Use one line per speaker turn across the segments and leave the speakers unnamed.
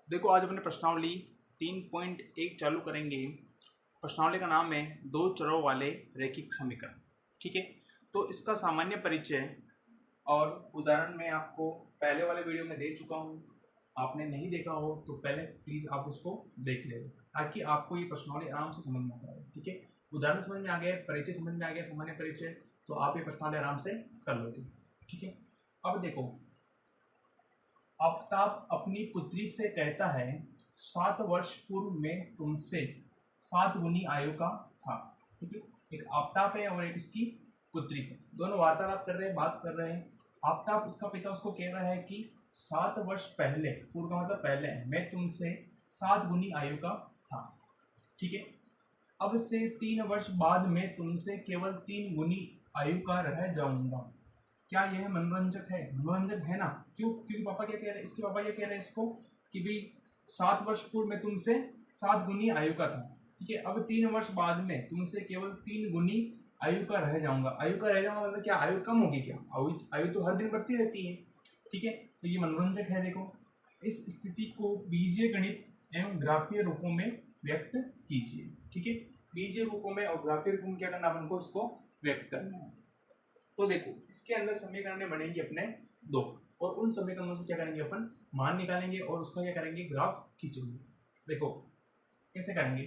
देखो आज अपने प्रश्नावली 3.1 चालू करेंगे। प्रश्नावली का नाम है दो चरों वाले रैखिक समीकरण। ठीक है, तो इसका सामान्य परिचय और उदाहरण मैं आपको पहले वाले वीडियो में दे चुका हूँ। आपने नहीं देखा हो तो पहले प्लीज़ आप उसको देख ले ताकि आपको ये प्रश्नावली आराम से समझ में आ जाए। ठीक है, उदाहरण समझ में आ गया, परिचय समझ में आ गया, सामान्य परिचय, तो आप ये प्रश्नावली आराम से कर लोगे। ठीक है, अब देखो, आफताब अपनी पुत्री से कहता है 7 वर्ष पूर्व में तुमसे 7 गुनी आयु का था। ठीक है, एक आफताब है और एक उसकी पुत्री है, दोनों वार्तालाप कर रहे हैं, बात कर रहे हैं। आफताब, उसका पिता उसको कह रहा है कि 7 वर्ष पहले, पूर्व का मतलब पहले, मैं तुमसे 7 गुनी आयु का था। ठीक है, अब से 3 वर्ष बाद मैं तुमसे केवल 3 गुनी आयु का रह जाऊंगा। क्या यह मनोरंजक है? मनोरंजक है ना। क्यों? क्योंकि पापा क्या कह रहे हैं, इसके पापा क्या कह रहे हैं इसको कि भाई 7 वर्ष पूर्व में तुमसे 7 गुनी आयु का था। ठीक है, अब 3 वर्ष बाद में तुमसे केवल 3 गुनी आयु का रह जाऊंगा। आयु का रह जाऊंगा मतलब क्या? आयु कम होगी क्या? आयु तो हर दिन बढ़ती रहती है। ठीक है, तो ये मनोरंजक है। देखो, इस स्थिति को बीजीय गणित एवं ग्राफीय रूपों में व्यक्त कीजिए। ठीक है, बीजीय रूपों में और ग्राफीय रूपों में क्या करना, अपन को इसको व्यक्त करना है। तो देखो, इसके अंदर समीकरण बनेंगे अपने 2 और उन समीकरणों से क्या करेंगे, अपन मान निकालेंगे और उसका क्या करेंगे, ग्राफ खींचेंगे। देखो कैसे करेंगे।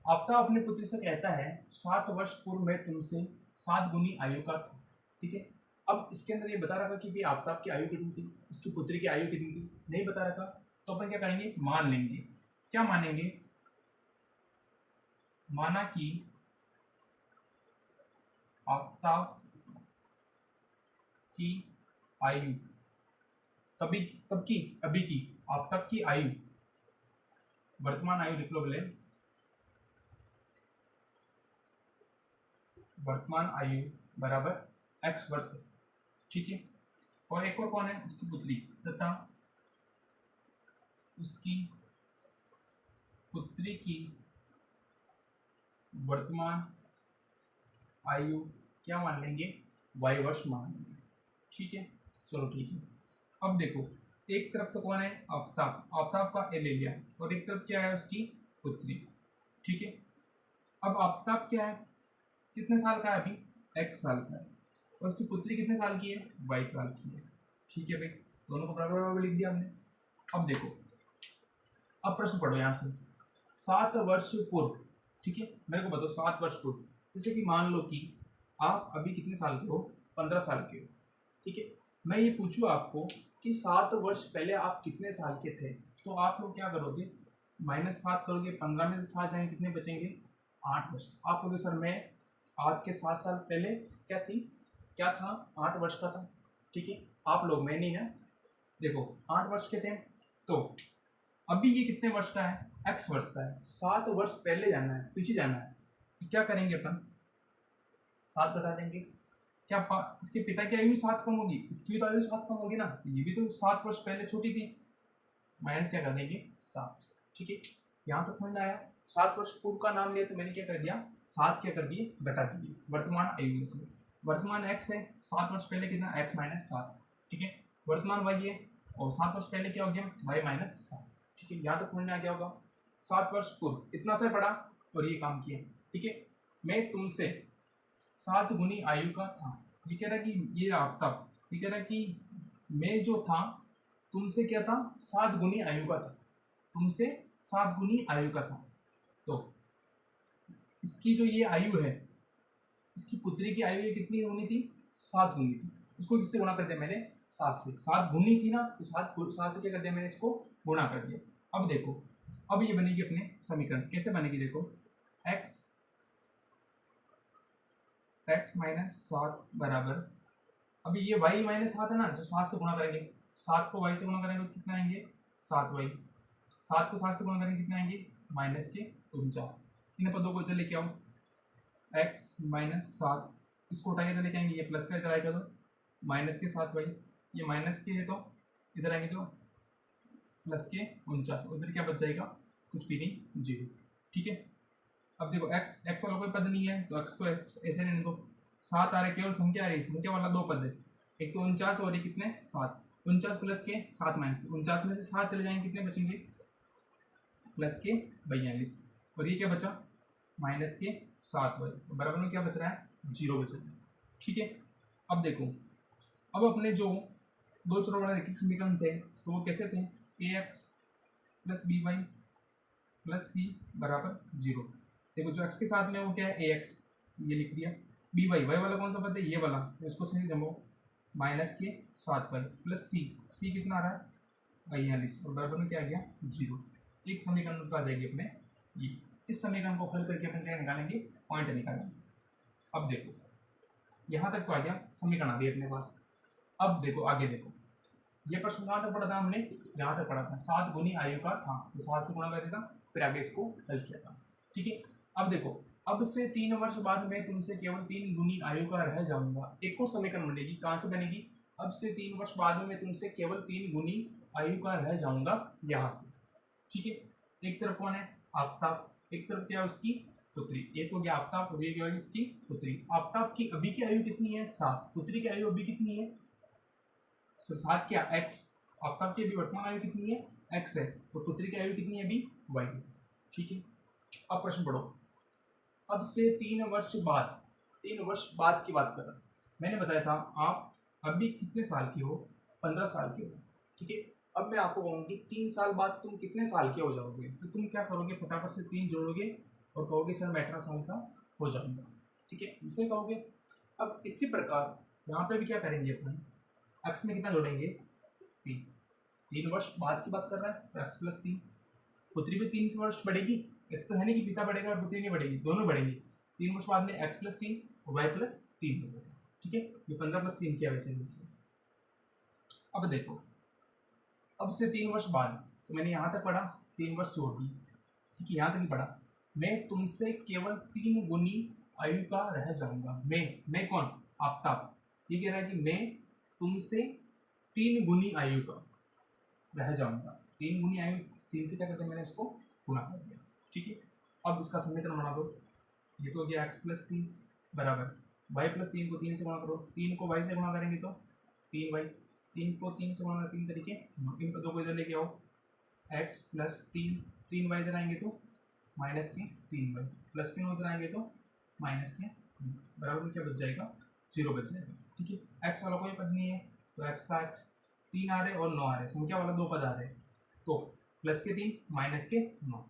आफताब अपनी पुत्री से कहता है 7 वर्ष पूर्व में तुमसे 7 गुनी आयु का था। ठीक है, अब इसके अंदर ये बता रखा कि भाई आफताब की आयु कितनी थी, उसकी पुत्री की आयु कितनी थी, नहीं बता रखा, तो अपन क्या करेंगे, मान लेंगे। क्या मानेंगे? माना कि आफताब की आयु कभी, कब की, अभी की, आफताब की आयु, वर्तमान आयु लिख लो भले, वर्तमान आयु बराबर x वर्ष। ठीक है, और एक और कौन है, उसकी पुत्री, तथा उसकी पुत्री की वर्तमान आयु क्या मान लेंगे, y वर्ष मान लेंगे। ठीक है, चलो ठीक है। अब देखो, एक तरफ तो कौन है, आफताब, आफताब का ए ले लिया, और एक तरफ क्या है, उसकी पुत्री। ठीक है, अब आफताब क्या है, कितने साल का है अभी, x साल का है, और उसकी पुत्री कितने साल की है, 22 साल की है। ठीक है भाई, दोनों को बराबर बराबर लिख दिया हमने। अब देखो, अब प्रश्न पढ़ो यहाँ से, 7 वर्ष पूर्व। ठीक है, मेरे को बताओ 7 वर्ष पूर्व, जैसे कि मान लो कि आप अभी कितने साल के हो, 15 साल के हो। ठीक है, मैं ये पूछूँ आपको कि 7 वर्ष पहले आप कितने साल के थे, तो आप लोग क्या करोगे, -7 करोगे, 15 में से 7 जाएंगे, कितने बचेंगे, 8 वर्ष। आप कहोगे सर मैं आज के 7 साल पहले क्या था, 8 वर्ष का था। ठीक है, आप लोग, मैं नहीं ना, देखो 8 वर्ष के थे, तो अभी ये कितने वर्ष का है, x वर्ष का है। 7 वर्ष पहले जाना है, पीछे जाना है, तो क्या करेंगे अपन, 7 घटा देंगे। क्या इसके पिता की आयु 7 कम होगी, इसकी भी तो आयु 7 कम होगी ना, तो ये भी तो 7 वर्ष पहले छोटी थी, माइनस क्या कर देंगे, 7। ठीक है, यहाँ तक समझ में आया। 7 वर्ष पूर्व का नाम लिया तो मैंने क्या कर दिया, 7 क्या कर दिए, घटा दिए वर्तमान आयु में से। वर्तमान x है, 7 वर्ष पहले कितना, x - 7। ठीक है, वर्तमान y है, और 7 वर्ष पहले क्या हो गया, y - 7। ठीक है, यहाँ तक समझ में आ गया होगा। 7 वर्ष पूर्व इतना सा पड़ा और ये काम किया। ठीक है, मैं तुमसे 7 गुनी आयु का था। ये कह रहा कि ये आफताब, ये कह रहा कि मैं जो था तुमसे क्या था, 7 गुनी आयु का था, तुमसे 7 गुनी आयु का था। तो इसकी जो ये आयु है, इसकी पुत्री की आयु ये कितनी गुनी थी, 7 गुनी थी। उसको किससे गुणा कर दिया मैंने, 7 से। 7 गुनी थी ना, तो 7 से क्या कर दिया मैंने, इसको गुणा कर दिया। अब देखो, अब ये बनेगी अपने समीकरण, कैसे बनेगी, देखो x -7 बराबर, अभी ये y -7 है ना, जो 7 से गुणा करेंगे, 7 को y से गुणा करेंगे तो कितना आएंगे, 7y। 7 को 7 से गुणा करेंगे कितना आएंगे, -49। इन पदों को इधर लेके आओ, x -7, इसको उठाइए इधर लेके आएंगे, ये प्लस का इधर आएगा तो -7y, ये माइनस के है तो इधर आएंगे तो +49, उधर क्या बच जाएगा, कुछ भी नहीं, 0। ठीक है, अब देखो x वाला कोई पद नहीं है तो x को ऐसे रहने दो। 7 आ रहे, केवल संख्या आ रही, संख्या वाला 2 पद है, एक तो 49 और ये कितने, 7। 49 प्लस के 7 माइनस के, 49 में से 7 चले जाएंगे, कितने बचेंगे, प्लस के 42 और ये क्या बचा माइनस के 7y बराबर में क्या बच रहा है 0 बच रहा है। ठीक है, अब देखो, अब अपने जो दो चरों वाले रैखिक समीकरण थे तो वो कैसे थे, ax plus B Y plus C बराबर 0। देखो जो x के साथ में वो क्या है ax, ये लिख दिया, बी वाई वाई वाला कौन सा पद है ये वाला, तो इसको सही जमो माइनस के 7y प्लस सी कितना आ रहा है 42 और बराबर में क्या आ गया 0। एक समीकरण तो आ जाएगी अपने ये, इस समीकरण को हल करके अपन क्या निकालेंगे पॉइंट निकालेंगे। अब देखो यहाँ तक तो आ गया, समीकरण आ गई अपने पास। अब देखो आगे देखो, ये प्रश्न कहाँ तक पढ़ा था हमने, यहाँ तक पढ़ा था 7 गुनी आयु का था, तो 7 से गुणा कर देता, फिर आगे इसको हल किया था। ठीक है, अब देखो अब से 3 वर्ष बाद मैं तुमसे केवल 3 गुनी आयु का रह जाऊंगा। एक और समीकरण बनेगी, कहाँ से बनेगी, अब से 3 वर्ष बाद में मैं तुमसे केवल 3 गुनी आयु का रह जाऊंगा, यहाँ से। ठीक है, एक तरफ कौन है आफ्ताब, एक तरफ क्या है उसकी पुत्री, एक हो गया आफ्ताब और ये क्या होगी इसकी पुत्री। आफ्ताब की अभी की आयु कितनी है 7, पुत्री की आयु अभी कितनी है 7 क्या x, आफ्ताब की अभी वर्तमान आयु कितनी है x है, तो पुत्री की आयु कितनी है अभी y है। ठीक है, अब प्रश्न पढ़ो, अब से 3 वर्ष बाद, 3 वर्ष बाद की बात कर रहा हूँ, मैंने बताया था आप अभी कितने साल की हो 15 साल की हो। ठीक है, अब मैं आपको कहूँगी 3 साल बाद तुम कितने साल के हो जाओगे, तो तुम क्या करोगे फटाफट से 3 जोड़ोगे और कहोगे सर मैं 18 साल का हो जाऊंगा। ठीक है, इसे कहोगे। अब इसी प्रकार यहाँ पे भी क्या करेंगे अपन, एक्स में कितना जोड़ेंगे 3, 3 वर्ष बाद की बात कर रहा है तो एक्स प्लस 3, पुत्री भी 3 वर्ष बढ़ेगी, ऐसा तो है नहीं कि पिता बढ़ेगा और पुत्री नहीं बढ़ेगी, दोनों बढ़ेंगे। 3 वर्ष बाद में एक्स प्लस 3 और वाई प्लस 3 हो जाएगा। ठीक है, ये 15 प्लस 3 किया वैसे वैसे। अब देखो अब से 3 वर्ष बाद, तो मैंने यहाँ तक पढ़ा 3 वर्ष जोड़ दी, ठीक है यहाँ तक ही पढ़ा, मैं तुमसे केवल 3 गुनी आयु का रह जाऊंगा। मैं कौन आफ्ताब, ये कह रहा है कि मैं तुमसे 3 गुनी आयु का रह जाऊंगा। 3 गुनी आयु 3 से क्या करते हैं मैंने इसको गुणा कर दिया। ठीक है, अब इसका समीकरण बना दो, ये तो हो गया एक्स प्लस 3 बराबर वाई प्लस 3 को 3 से गुणा करो, 3 को वाई से गुणा करेंगे तो 3y, 3 को 3 से गुणा 3 तरीके, इन दो को इधर लेके आओ, एक्स प्लस 3 वाई इधर आएंगे तो माइनस के 3y प्लस के 9 इधर आएंगे तो माइनस के बराबर में क्या बच जाएगा 0 बच जाएगा। ठीक है, एक्स वाला कोई पद नहीं है तो एक्स का एक्स 3 आ रहे और 9 आ रहे, संख्या वाला 2 पद आ रहे, तो प्लस के 3 माइनस के 9,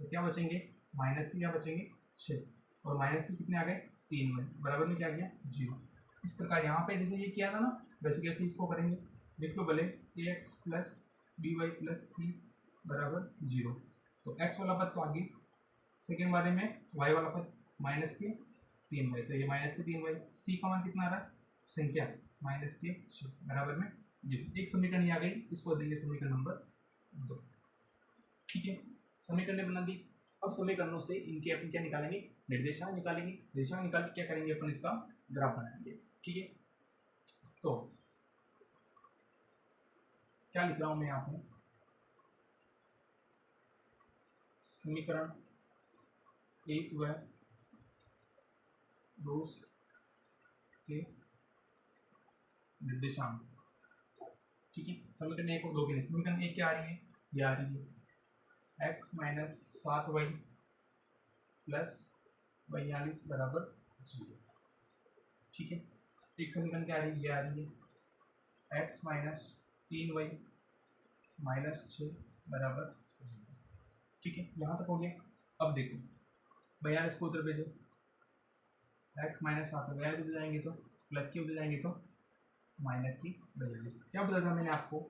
तो क्या बचेंगे माइनस के क्या बचेंगे 6 और माइनस के कितने आ गए 3y बराबर में क्या आ गया 0। इस प्रकार यहाँ पे जैसे ये किया था ना वैसे कैसे इसको करेंगे, लिख लो भले ax plus B Y plus C बराबर 0, तो x वाला पद तो आगे, सेकेंड बारे में y वाला पद माइनस के 3y, तो ये माइनस के 3y, c का मान कितना आ रहा है संख्या माइनस के 6 बराबर में 0। एक समीकरण ये आ गई, इसको देंगे समीकरण नंबर 2। ठीक है, समीकरण बना दी। अब समीकरणों से इनके अपन क्या निकालेंगे निर्देशांक निकालेंगे, निर्देशांक निकाल के क्या करेंगे अपन इसका ग्राफ बनाएंगे। ठीक है, तो क्या लिख रहा हूं मैं यहाँ पे, समीकरण 1 व 2 के निर्देशांक। ठीक है, समीकरण 1 और 2 के लिए समीकरण 1 क्या आ रही है, ये आ रही है x माइनस 7y प्लस 42 बराबर 0। ठीक है, एक समीकरण क्या आ रही है, ये आ रही है x माइनस 3y माइनस 6 बराबर 0। ठीक है, यहाँ तक हो गया। अब देखो 42 को उधर भेजो, x माइनस 7 42 उधर जाएंगे तो प्लस के उधर जाएंगे तो माइनस की 42। क्या बताया था मैंने आपको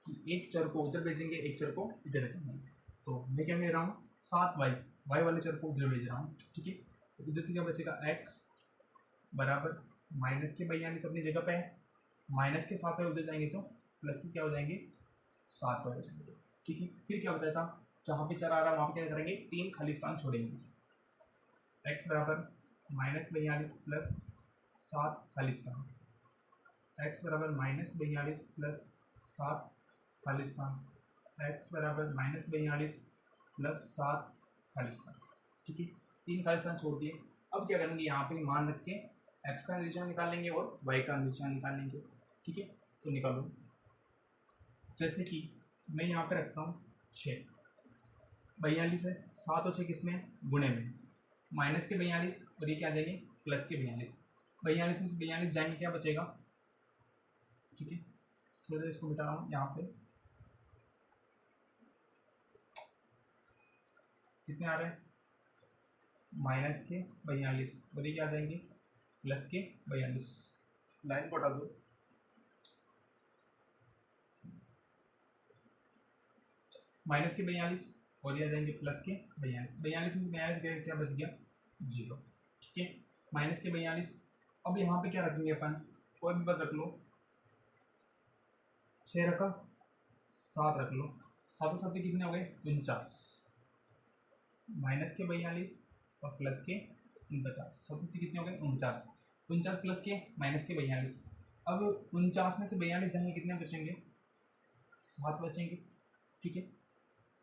कि एक चर को उधर भेजेंगे एक चर को इधर रखेंगे, तो मैं क्या ले रहा हूँ 7y y वाले चर को उधर भेज रहा हूँ। ठीक है, तो इधर से क्या बचेगा x बराबर माइनस के 42 अपनी जगह पे है, माइनस के 7 उधर जाएंगे तो प्लस के क्या हो जाएंगे 7y हो जाएंगे। ठीक है, फिर क्या बताया था जहाँ पे चर आ रहा है वहाँ पे क्या करेंगे 3 खाली स्थान छोड़ेंगे, x बराबर माइनस 42 प्लस 7 खाली स्थान, x बराबर माइनस 42 प्लस 7 खाली स्थान, x बराबर माइनस 42 प्लस 7 खाली स्थान। ठीक है, 3 खाली स्थान छोड़ दिए। अब क्या करेंगे यहाँ पे मान रख के x का निर्देशांक निकाल लेंगे और y का निर्देशांक निकाल लेंगे। ठीक है, तो निकालो, जैसे कि मैं यहाँ पे रखता हूँ 6, 42 है, 7 और 6 किसमें है, गुणे में, माइनस के 42 और ये क्या देंगे प्लस के 42, 42 में से 42 जाएंगे क्या बचेगा, ठीक है। थोड़ी देर इसको मिटा रहा हूँ, यहाँ पे कितने आ रहे हैं, माइनस के 42 और ये क्या आ जाएंगे प्लस के 42, लाइन को हटा दो, माइनस के 42 और ये आ जाएंगे प्लस के 42, 42 में से 42 गए क्या बच गया 0, ठीक है। माइनस के 42, अब यहाँ पे क्या रखेंगे अपन, कोई भी पद रख लो, 6 रखा, 7 रख लो, 7 7 कितने हो गए 49, माइनस के 42 और प्लस के 49, 7 7 कितने हो गए 49, 49 प्लस के माइनस के 42, अब 49 में से 42 जाएंगे कितने बचेंगे 7 बचेंगे, ठीक है।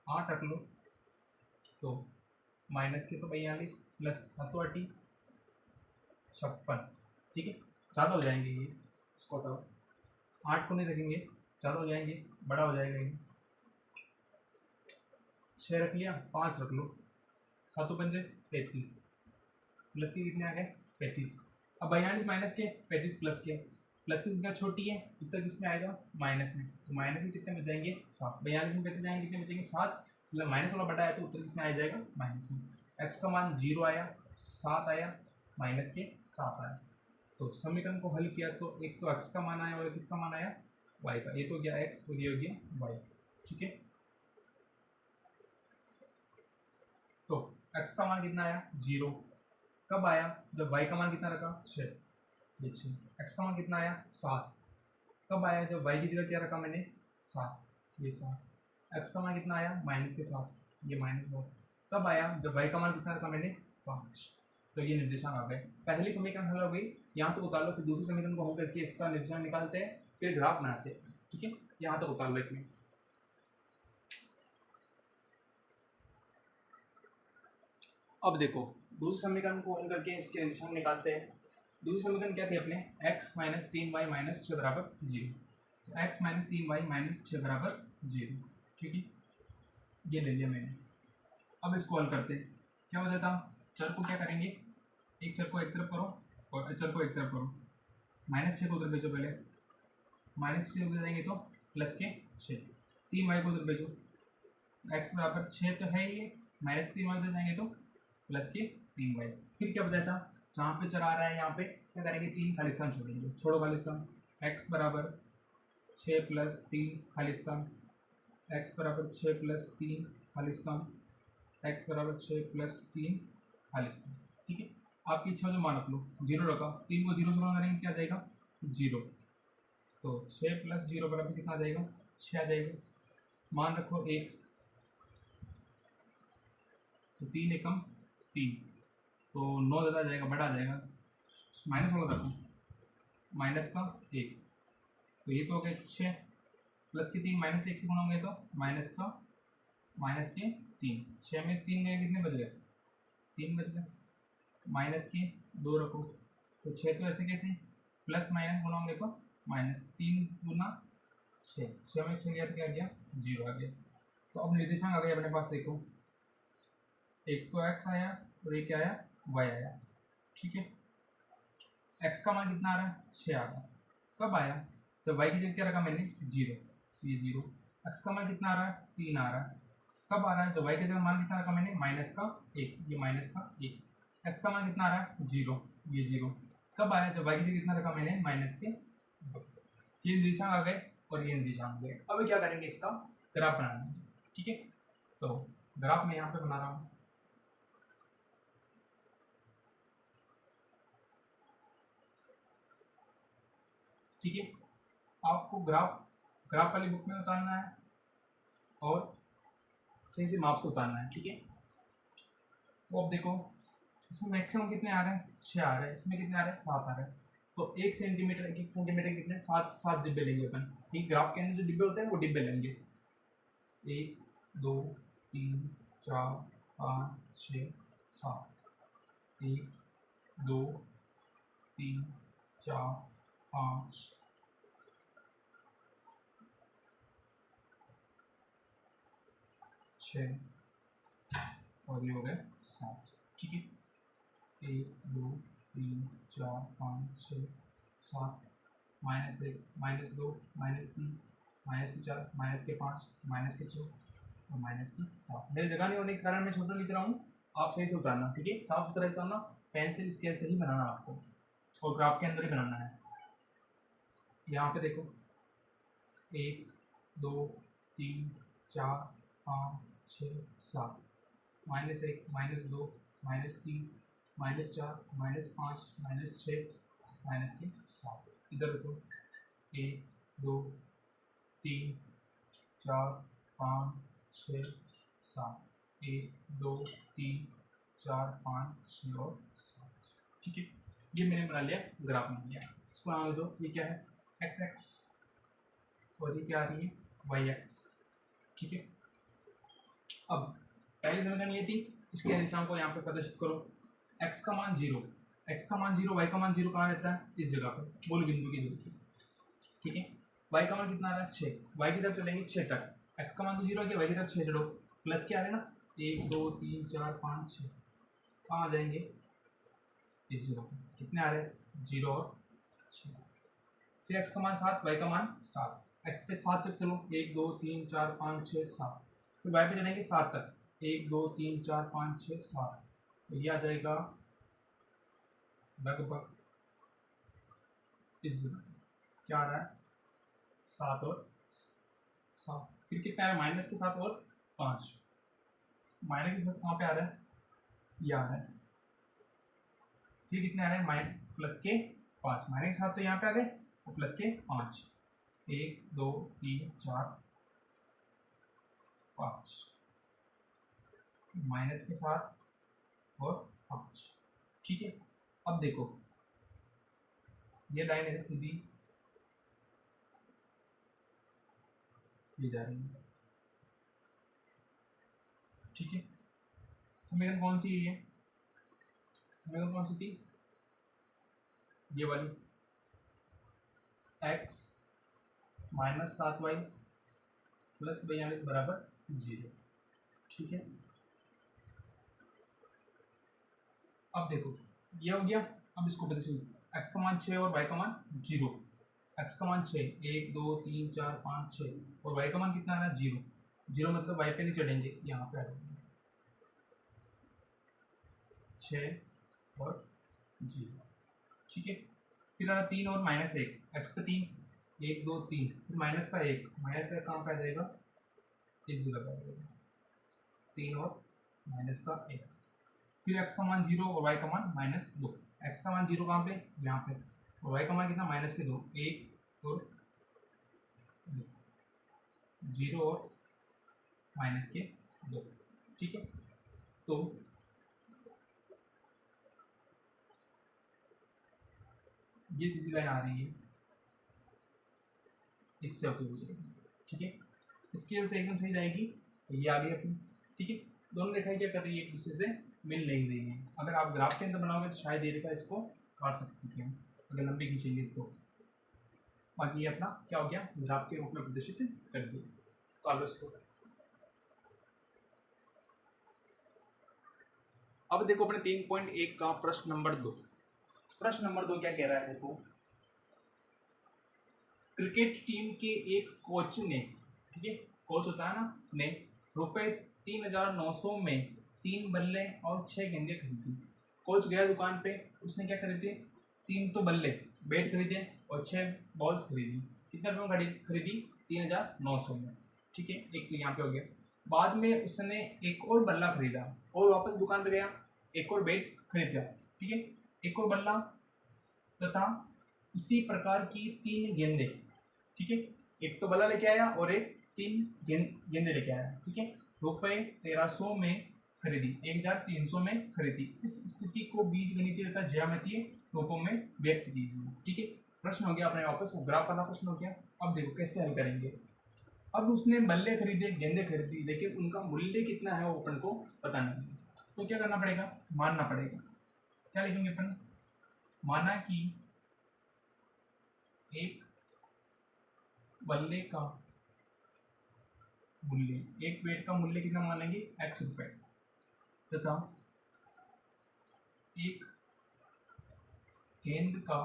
8 रख लो, तो माइनस के तो 42 प्लस 7 8 56, ठीक है। ज़्यादा हो जाएंगे ये, इसको हटाओ, 8 को नहीं रखेंगे, ज़्यादा हो जाएंगे, बड़ा हो जाएगा ये, 6 रख लिया, 5 रख लो, 7 पंजे 33, प्लस के कितने आ गए 35, अब 42 माइनस के 35 प्लस के, प्लस की संख्या छोटी है, उत्तर किसमें आएगा माइनस में, तो माइनस में कितने बच जाएंगे 7, 42 में 35 जाएंगे कितने बचेंगे 7, मतलब माइनस वाला बटा है तो उत्तर किसमें आ जाएगा माइनस में, एक्स का मान 0 आया, 7 आया, माइनस के 7 आया, तो समीकरण को हल किया तो एक तो एक्स का मान आया और किसका मान आया वाई का, ये तो गया एक्स और ये हो गया वाई, ठीक है। तो एक्स का मान कितना आया 0, कब आया जब वाई का मान कितना रखा 6, ये 6, एक्स का मान कितना आया 7, कब आया जब वाई की जगह क्या रखा मैंने 7, ये 7, एक्स का मान कितना आया माइनस के 7, ये -7, कब आया जब वाई का मान कितना रखा मैंने 5, तो ये निर्देशांक आ गए, पहली समीकरण हल हो गई, यहाँ तक उतार लो, फिर दूसरी समीकरण को हल करके इसका निर्देशांक निकालते हैं, फिर ग्राफ बनाते हैं, ठीक है। यहाँ तक उतार लो एक में, अब देखो दूसरी समीकरण को हल करके इसके निर्देशांक निकालते हैं, दूसरी समीकरण क्या थी अपने x माइनस 3y माइनस 6 बराबर 0, तो x माइनस 3y माइनस 6 बराबर 0, ठीक है, ये ले लिया मैंने। अब इसको हल करते हैं, क्या बताता हूँ, चर को क्या करेंगे, एक चर को एक तरफ करो और चर को एक तरफ करो, -6 को उधर भेजो, पहले -6 उधर जाएंगे तो प्लस के 6, 3y को उधर भेजो, x बराबर 6 तो है ये, -3y उधर जाएंगे तो प्लस के 3y, फिर क्या बताया था, जहाँ पे चर आ रहा है यहाँ पे क्या करेंगे 3 खाली स्थान छोड़ेंगे, छोड़ो खाली स्थान, x बराबर 6 प्लस 3 खाली स्थान, x बराबर 6 प्लस 3 खाली स्थान, x बराबर 6 प्लस 3 खाली स्थान, ठीक है। आपकी इच्छा से मान रख लो, 0 रखा, 3 को 0 से गुणा करेंगे क्या आ जाएगा 0, तो 6 प्लस 0 बराबर कितना आ जाएगा 6 आ जाएगा, मान रखो 1, तो 3 एकम 3, तो 9 ज़्यादा आ जाएगा, बड़ा आ जाएगा, माइनस वाला रखो, माइनस का 1, तो ये तो हो गया 6 प्लस के 3 -1 से गुणा होंगे तो माइनस के 3, 6 में से 3 गए कितने बच गए 3 बच गए, माइनस के 2 रखो, तो 6 तो ऐसे कैसे प्लस माइनस गुणा होंगे तो -3 गुना 6, 6 में 6 गया तो क्या आ गया 0 आ गया, तो अब निर्देशांक आ गए अपने पास, देखो एक तो x आया और एक क्या आया y आया, ठीक है। x का मान कितना आ रहा है 6 आ रहा है, कब आया जब y की जगह क्या रखा मैंने 0, ये 0, x का मान कितना आ रहा है 3 आ रहा है, कब आ रहा है जब y की जगह मान कितना रखा मैंने -1, ये -1, x का मान कितना आ रहा है 0, ये 0, कब आया जब y की जगह कितना रखा मैंने -2, ये निर्देशांक आ गए और ये निर्देशांक आ गए। अब क्या करेंगे इसका ग्राफ बनाना है, ठीक है, तो ग्राफ मैं यहाँ पे बना रहा हूँ, ठीक है। आपको ग्राफ वाली बुक में उतारना है और सही से माप से उतारना है, ठीक है। तो अब देखो इसमें मैक्सिमम कितने आ रहे हैं 6 आ रहे हैं, इसमें कितने आ रहे हैं 7 आ रहे हैं, तो 1 सेंटीमीटर कितने 7 डिब्बे लेंगे अपन, ठीक। ग्राफ के अंदर जो डिब्बे होते हैं वो डिब्बे लेंगे, 1 2 3 4 5 6 7, 1 2 3 4 5 6 और ये हो गए 7। ठीक है, 1 2 3 4 5 6 7, -1 -2 -3 -4 -5 -6 और -7। मेरी जगह नहीं होने के कारण मैं छोटा लिख रहा हूँ, आप सही से उतारना। ठीक है, साफ सुथरा उतारना, पेंसिल स्केल से ही बनाना आपको, और ग्राफ के अंदर ही बनाना है। यहाँ पे देखो 1 2 3 4 5 6 7, -1 -2 -3 -4 -5 -6 -7। इधर देखो 1 2 3 4 5 6 7, 1 2 3 4 5 6 और 7। ठीक है, ये मैंने बना लिया, ग्राफ बना लिया। इसको नाम दे दो, ये क्या है एक्स एक्स, और ये क्या आ रही है वाई एक्स। ठीक है, अब पहली समीकरण ये थी, इसके निशान को यहाँ पे प्रदर्शित करो। x का मान 0, x का मान 0, y का मान 0 कहाँ रहता है, इस जगह पर मूल बिंदु की दूरी। ठीक है, y का मान कितना आ रहा है 6, y की तरफ चलेंगे 6 तक, x का मान तो 0 आ गया, y की तरफ 6 चढ़ो, प्लस क्या आ रहा है ना 1 2 3 4 5 6, कहाँ आ जाएंगे इस जगह पर, कितने आ रहे हैं 0 और 6। फिर x का मान 7, y का मान 7, x पे 7 तक चलो, 1 2 3 4 5 6 7, फिर y पे चलेंगे 7 तक, 1 2 3 4 5 6 7, तो ये आ जाएगा लगभग इस जगह क्या आ रहा है 7 और 7। फिर कितना है माइनस के 7 और 5, माइनस के 7 कहाँ पे आ रहा है, ये आ रहा है। फिर कितने आ रहे हैं प्लस के 5, माइनस के 7 तो यहाँ पे आ गए, और प्लस के 5, 1 2 3 4 5, माइनस के 7 और 5। ठीक है, अब देखो ये लाइन ऐसे सीधी ये जा रही है। ठीक है, समीकरण कौन सी है, समीकरण कौन सी थी, ये वाली, x -7y प्लस 42 बराबर 0। ठीक है, अब देखो ये हो गया। अब इसको बदल, x का मान 6 और y का मान 0, x का मान 6, 1 2 3 4 5 6, और y का मान कितना आ रहा है 0, 0 मतलब y पे नहीं चढ़ेंगे, यहाँ पे आ जाएंगे 6 और 0। ठीक है, फिर आ रहा 3 और -1, x पे 3, 1 2 3, फिर माइनस का 1, माइनस का कहाँ पे आ जाएगा इस जगह पे आ जाएगा, 3 और माइनस का 1। फिर x का मान 0 और y का मान -2, x का मान 0 कहाँ पे यहाँ पे, और y का मान कितना -2, 1 और 0 और -2। ठीक है, तो ये सीधी लाइन आ रही है, इससे होकर गुजरेगी। ठीक है, स्केल से एकदम सही जाएगी, ये आ गई अपनी। ठीक है, दोनों रेखाएं क्या कर रही है एक दूसरे से मिल नहीं रही है। अगर आप ग्राफ के अंदर बनाओगे तो शायद ये रेखा इसको काट सकती है अगर लंबी खींचेंगे तो। बाकी ये अपना क्या हो गया, ग्राफ के रूप में प्रदर्शित कर दिया। तो आप इसको अब देखो अपने 3.1 का प्रश्न नंबर 2। प्रश्न नंबर 2 क्या कह रहा है, देखो क्रिकेट टीम के एक कोच ने, ठीक है कोच होता है ना, ने ₹3,900 में 3 बल्ले और 6 गेंदे खरीदी। कोच गया दुकान पे, उसने क्या खरीदे, 3 तो बल्ले बैट खरीदे और 6 बॉल्स खरीदी। कितने रुपये में खरीदी 3,900 में। ठीक है, एक तो यहाँ पे हो गया। बाद में उसने एक और बल्ला खरीदा और वापस दुकान पे गया, एक और बैट खरीदा। ठीक है, एक और बल्ला तथा उसी प्रकार की 3 गेंदे। ठीक है, एक तो बल्ला लेके आया और एक 3 गेंदे लेके आया। ठीक है, ₹1,300 में खरीदी, 1,300 में खरीदी। इस स्थिति को बीजगणितीय तथा ज्यामितीय रूपों में व्यक्त कीजिए। ठीक है, प्रश्न हो गया अपने वापस वो ग्राफ वाला प्रश्न हो गया। अब देखो कैसे हल करेंगे। अब उसने बल्ले खरीदे, गेंदे खरीदी, लेकिन उनका मूल्य कितना है वो अपन को पता नहीं है। तो क्या करना पड़ेगा, मानना पड़ेगा। क्या लिखेंगे अपन, माना कि एक बल्ले का मूल्य, एक बैट का मूल्य कितना मान लेंगे, x रुपए। तथा एक गेंद का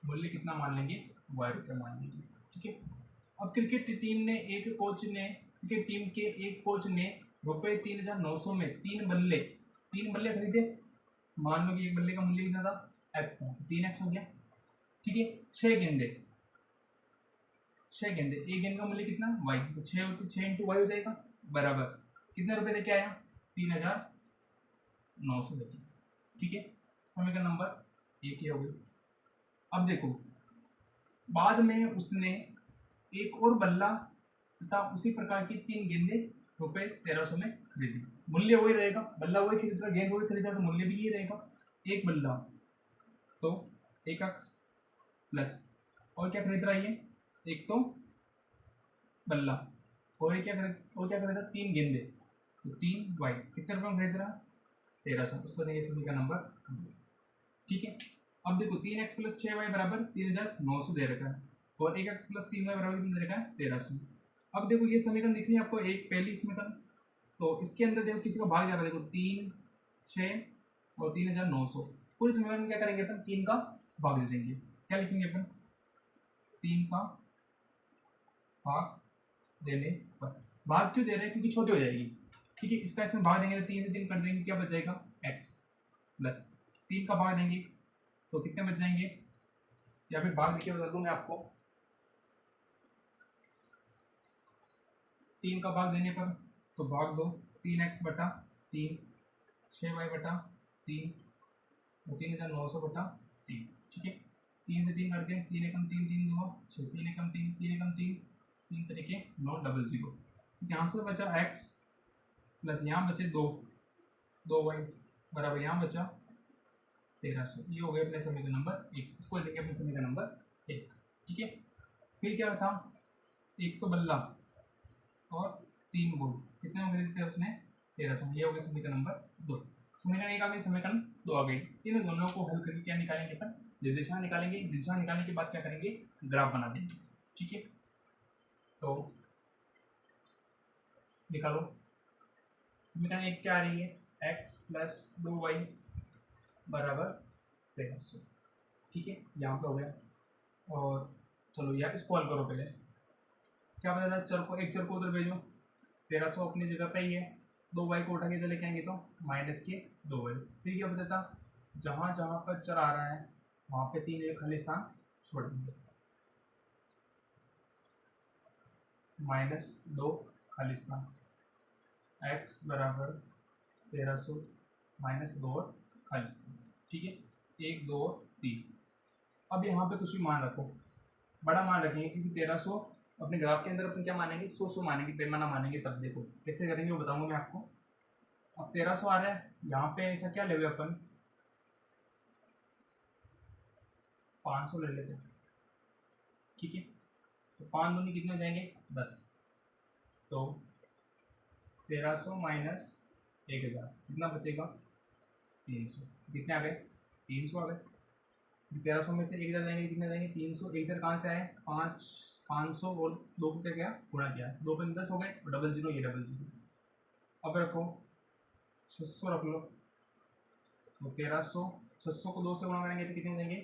मूल्य कितना मान लेंगे, ₹y मान लेंगे। ठीक है। अब क्रिकेट टीम ने क्रिकेट टीम के एक कोच ने ₹3,900 में तीन बल्ले खरीदे। मान लो कि एक बल्ले का मूल्य कितना था, x था, 3x हो गया। ठीक है। 6 गेंदे, एक गेंद का मूल्य कितना, y, तो 6 इंटू वाई हो जाएगा, बराबर कितने रुपए लेके आया, 3,900 लेके। ठीक है। समीकरण नंबर 1 ये हो गई। अब देखो, बाद में उसने एक और बल्ला तथा उसी प्रकार की 3 गेंदे ₹1,300 में खरीदी। मूल्य वही रहेगा, बल्ला वही खरीद रहा, गेंद वही खरीदा, तो मूल्य भी ये रहेगा। एक बल्ला तो 1x प्लस, और क्या खरीद रहा है ये, एक तो बल्ला, और ये क्या खरीदा 3 गेंदे, तो 3y, कितने रुपए में खरीद रहा, 1,300। उसको देंगे सभी का नंबर। ठीक है। अब देखो 3x प्लस 6y बराबर 3,900 दे रखा है, और 1x प्लस 3y बराबर कितना दे रखा है, 1,300। अब देखो ये समीकरण दिख रही है आपको, एक पहली समीकरण, तो इसके अंदर देखो किसी का भाग जा रहा है, देखो 3, 6 और 3,900। पूरी समीकरण में क्या करेंगे अपन, 3 का भाग दे देंगे। क्या लिखेंगे अपन, 3 का भाग देने पर, भाग क्यों दे रहे हैं, क्योंकि छोटी हो जाएगी। ठीक है। इसका इसमें भाग देंगे तो 3 से 3 कर देंगे, क्या बच जाएगा, x प्लस 3 का भाग देंगे तो कितने बच जाएंगे, या फिर भाग देखिए बता दूं मैं आपको, 3 का भाग देने पर तो भाग दो, 3x बटा 3, 6y बटा 3 और 3,900 बटा 3। ठीक है। 3 से 3 करके 3 एकम 3, 3 2 6, 3 एकम 3, 3 एकम 3, 3 तरीके 900। यहाँ से बचा x प्लस यहाँ बचे 2y बराबर यहाँ बचा 1,300। ये हो गया अपने समीकरण नंबर 1। इसको लेंगे अपने समीकरण नंबर 1। ठीक है। फिर क्या था, एक तो बल्ला और 3 बॉल, कितने में खरीदते हैं उसने, 1,300। ये हो गया समीकरण नंबर 2। समीकरण 1 आ गई, समीकरण 2 आ गई। इन दोनों को हल करके क्या निकालेंगे अपन, निर्देशांक निकालेंगे। निर्देशांक निकालने के बाद क्या करेंगे, ग्राफ बना देंगे। ठीक है। तो निकालो, समीकरण 1 क्या आ रही है, x प्लस 2y बराबर 1,300। ठीक है। यहाँ पे हो गया, और चलो यार इसको हल करो पहले। क्या पता था, एक चर को उधर भेजो, 1,300 अपनी जगह पे ही है, 2y को उठा के इधर लेके आएंगे तो माइनस के 2y। फिर क्या पता था, जहाँ जहाँ पर चर आ रहा है वहाँ पे 3 एक खाली स्थान छोड़ देंगे, -2 खाली स्थान, x बराबर 1,300 -2 और खाली स्थान। ठीक है। 1 2 और 3। अब यहाँ पे कुछ भी मान रखो, बड़ा मान रखेंगे, क्योंकि 1,300 अपने ग्राफ के अंदर अपन क्या मानेंगे, 100 मानेंगे, पैमाना मानेंगे। तब देखो कैसे करेंगे वो बताऊंगा मैं आपको। अब 1,300 आ रहा है, यहाँ पे ऐसा क्या ले अपन, 500 ले लेते हैं। ठीक है। तो 5 दूनी कितने हो जाएंगे, 10। तो 1,300 माइनस 1,000 कितना बचेगा, 300। कितने आ गए, 300 आ गए। 1,300 में से 1,000 जाएंगे, कितने जाएंगे, 300। 1,000 कहाँ से आए, 500 और 2 को क्या किया, गुणा किया, 2 पे 10 हो गए, और 00 ये 00। अब रखो 600 रख लो, तो 1,300, 600 को 2 से गुणा करेंगे तो कितने हो जाएंगे,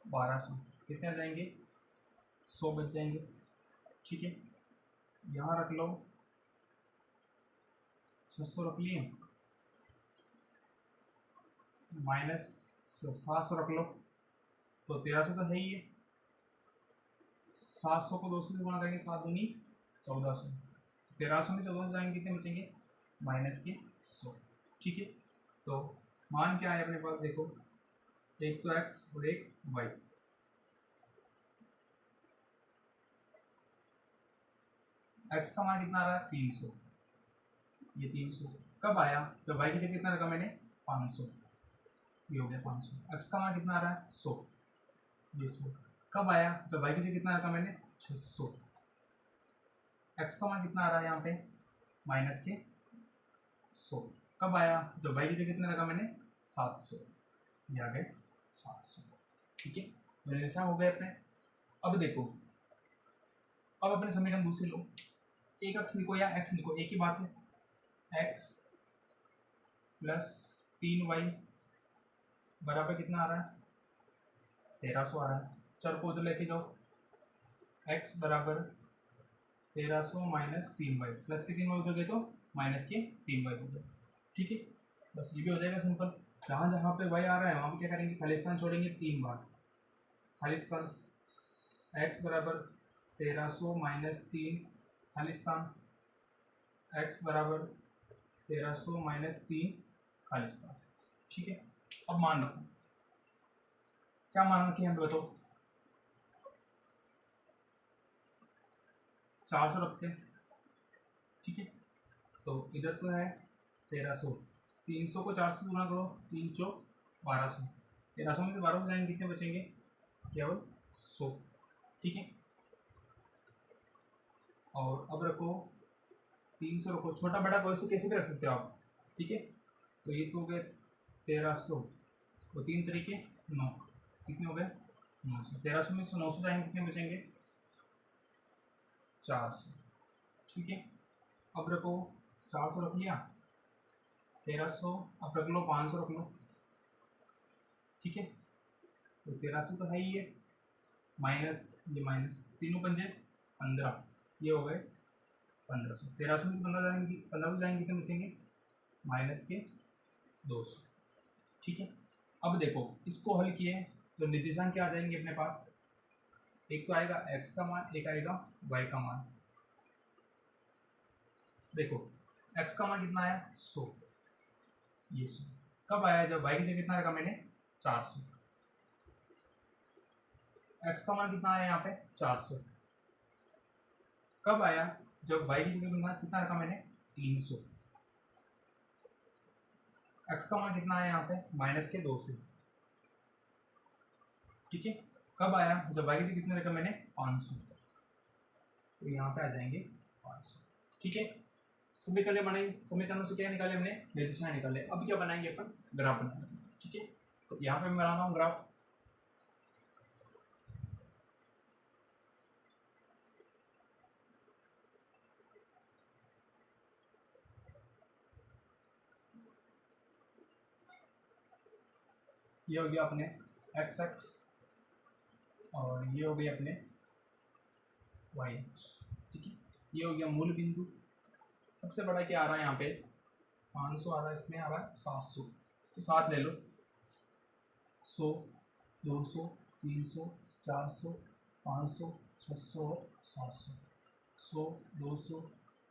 1,200। कितने आ जाएंगे, 100 बच जाएंगे। ठीक है। यहाँ रख लो, 600 रख लिए, माइनस 700 रख लो, तो 1,300 तो है ही है। 700 को 200 से गुणा करेंगे, 7 दूनी 1,400। 1,300 में 1,400 जाएंगे, कितने बचेंगे, माइनस के 100। ठीक है। तो मान क्या है अपने पास, देखो एक तो x और एक y। x का मान कितना आ रहा है, 300। ये 300 कब आया, तो y की जगह कितना रखा मैंने, 500। ये हो गया 500। x का मान कितना आ रहा है, 100। ये 100 कब आया, तो y की जगह कितना रखा मैंने, 600। x का मान कितना आ रहा है यहाँ पे, माइनस के 100 कब आया, जब y की जगह कितना रखा मैंने, 700। ये आ गए 700। ठीक है। तो निर्देशांक हो गए अपने। अब देखो, अब अपने समीकरण दूसरे लो, एक x लिखो या x लिखो, एक ही बात है। x प्लस 3y बराबर कितना आ रहा है, 1300 आ रहा है। चर को उधर लेके जाओ, x बराबर 1300 माइनस 3y, प्लस के 3y उधर गए तो माइनस के 3y हो गए। ठीक है, बस ये भी हो जाएगा सिंपल। जहाँ जहाँ पे y आ रहा है वहाँ पे क्या करेंगे, खाली स्थान छोड़ेंगे 3 बार। खाली स्थान x बराबर 1300 माइनस 3, खाली स्थान x बराबर 1300 माइनस 3, खाली स्थान। ठीक है, अब मान रखो, क्या मान रखिए हम बताओ, 400 रखते हैं। ठीक है, तो इधर तो है 1300, 300 को 400 गुना करो, 3 चौक 1200, 1300 में से 1200 जाएंगे कितने बचेंगे, केवल 100। ठीक है, और अब रखो 300 रखो, छोटा बड़ा कोई से कैसे भी रख सकते हो आप। ठीक है, तो ये तो हो गए 1300, तो 3 तरीके 9, कितने हो गए 900। 1300 में से 900 जाएंगे कितने बचेंगे, 400। ठीक है, अब रखो 400 रख लिया, 1300 अब रख लो, 500 रख लो। ठीक है, तो 1300 तो है ही है, माइनस ये माइनस, तीनों पंजे 15, ये हो गए 1500। 1300 में से 1500 जाएंगे कितने बचेंगे, माइनस के 200। ठीक है, अब देखो इसको हल किए तो निर्देशांक क्या आ जाएंगे अपने पास, एक तो आएगा x का मान, एक आएगा y का मान। देखो x का मान कितना आया 100, ये 100 कब आया, जब y की जगह कितना रखा मैंने 400। x का मान कितना आया यहाँ पे 400, कब आया, जब y की जगह कितना रखा मैंने 300। x का मान कितना आया यहाँ पे माइनस के 200। ठीक है, कब आया, जब y की जगह कितने रखा मैंने 500, तो यहाँ पे आ जाएंगे 500। ठीक है, समीकरण बनाएंगे, समीकरणों से क्या निकाले हमने, निर्देशांक निकाले। अब क्या बनाएंगे अपन, ग्राफ बनाएंगे। ठीक है, तो यहाँ पे मैं बना रहा हूँ ग्राफ। ये हो गया अपने एक्स एक्स और ये हो गया अपने वाई एक्स। ठीक है, ये हो गया मूल बिंदु। सबसे बड़ा क्या आ रहा है यहाँ पे 500 आ रहा है, इसमें आ रहा है 700, तो 7 ले लो, 100 200 300 400 500 600 और 700, 100 200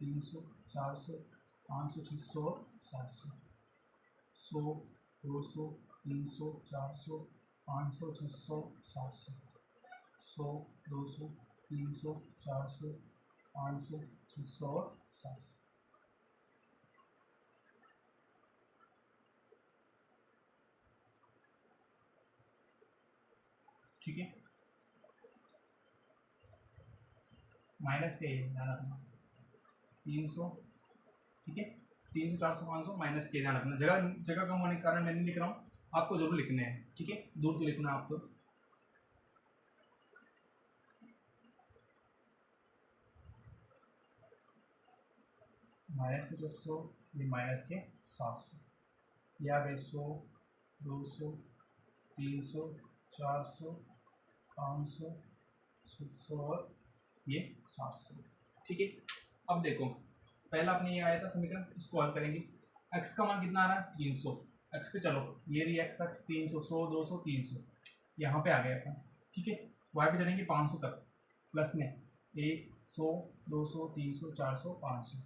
300 400 500 600 और 700, 100 200 300 400 500 600 700, 100 200 300 400 500 600 और 700। ठीक है, माइनस के ध्यान रखना 300। ठीक है, 300 400 500 माइनस के ध्यान रखना, जगह जगह कम होने के कारण मैं नहीं लिख रहा हूँ, आपको जरूर लिखने हैं। ठीक है, दूर तो लिखना आप तो। माइनस के 600, ये माइनस के 700, ये आ गए 100 200 300 400 500 600 और ये 700। ठीक है, अब देखो पहला अपने ये आया था समीकरण, इसको हल करेंगे। x का मान कितना आ रहा है 300, x पे चलो, ये रही x एक्स 300, 100 200 300, यहाँ पे आ गए अपन। ठीक है, y पे चलेंगे 500 तक, प्लस में 100 200 300 400 500,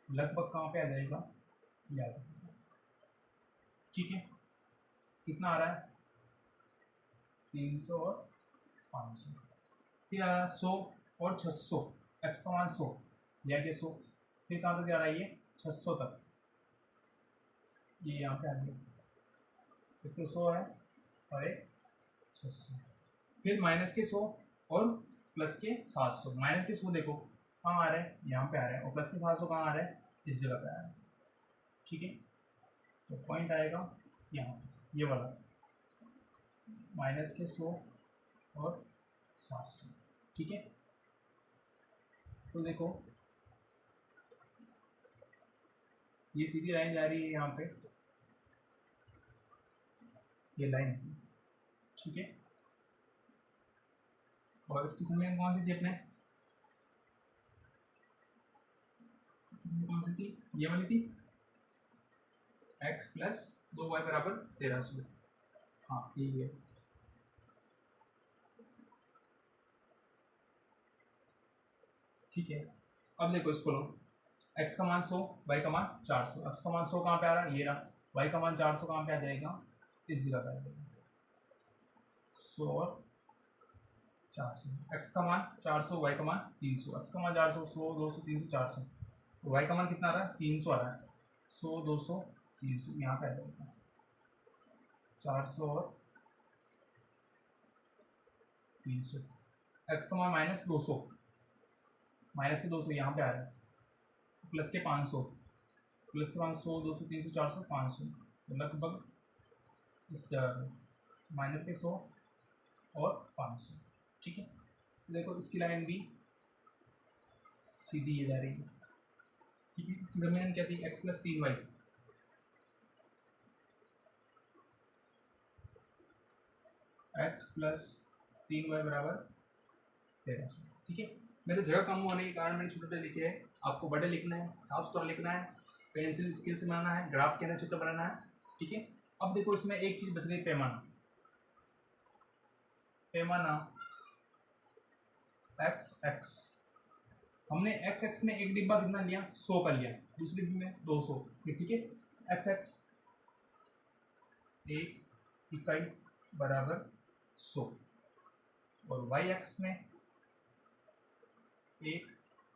लगभग कहाँ पे आ जाएगा, ये आ जाएगा। ठीक है, कितना आ रहा है 300 और 500, फिर आ रहा है 100 और 600, x का मान 100, यह के 100, फिर कहाँ तक जा रहा है ये 600 तक, ये यहाँ पे आ गया, एक तो 100 है और एक 600, फिर माइनस के 100 और प्लस के 700। माइनस के 100 देखो कहाँ आ रहे हैं, यहाँ पे आ रहे हैं, और प्लस के 700 कहाँ आ रहे हैं, इस जगह पे आ रहे हैं। ठीक है, तो पॉइंट आएगा यहाँ पे, ये वाला माइनस के 100 और 700। ठीक है, तो देखो ये सीधी लाइन जा रही है यहाँ पे, ये लाइन है, ठीक है। और इसकी समीकरण कौन सी थी अपने, इसकी समीकरण कौन सी थी, ये वाली थी, x प्लस 2y बराबर 1300। हाँ ठीक है, ठीक है। अब देखो इसको लो, x का मान 100, y का मान 400। x का मान 100 कहाँ पे आ रहा है, ये रहा। y का मान 400 कहाँ पे आ जाएगा, इस जगह पे आ जाएगा, 100 और 400। x का मान 400, y का मान 300। x का मान 400, 100, 200, 300, 400। y का मान कितना आ रहा है, 300 आ रहा है, 100, 200, 300 यहाँ पे आ जाएगा, 400 और 300। x का मान -200, माइनस के 200 यहाँ पे आ रहा है, प्लस के 500, प्लस के 500, 200, 300, 400, 500, तो लगभग इस जगह पे माइनस के 100 और 500, ठीक है। देखो इसकी लाइन भी सीधी ये जा रही है, ठीक है। इसकी समीकरण क्या थी, x plus 3y, x plus 3y बराबर 1300, ठीक है। मेरे जगह कम होने के कारण मैंने छोटे लिखे हैं, आपको बड़े लिखना है, साफ सुथरा लिखना है, पेंसिल स्केल से बनाना है, ग्राफ के अंदर चित्र बनाना है, ठीक है। अब देखो इसमें एक चीज बच गई, पैमाना। पैमाना एक्स एक्स, हमने एक्स एक्स में एक डिब्बा कितना लिया, 100 का लिया, दूसरी डिब्बे में 200, ठीक है। एक्स एक्स एक इकाई बराबर 100, और वाई एक्स में एक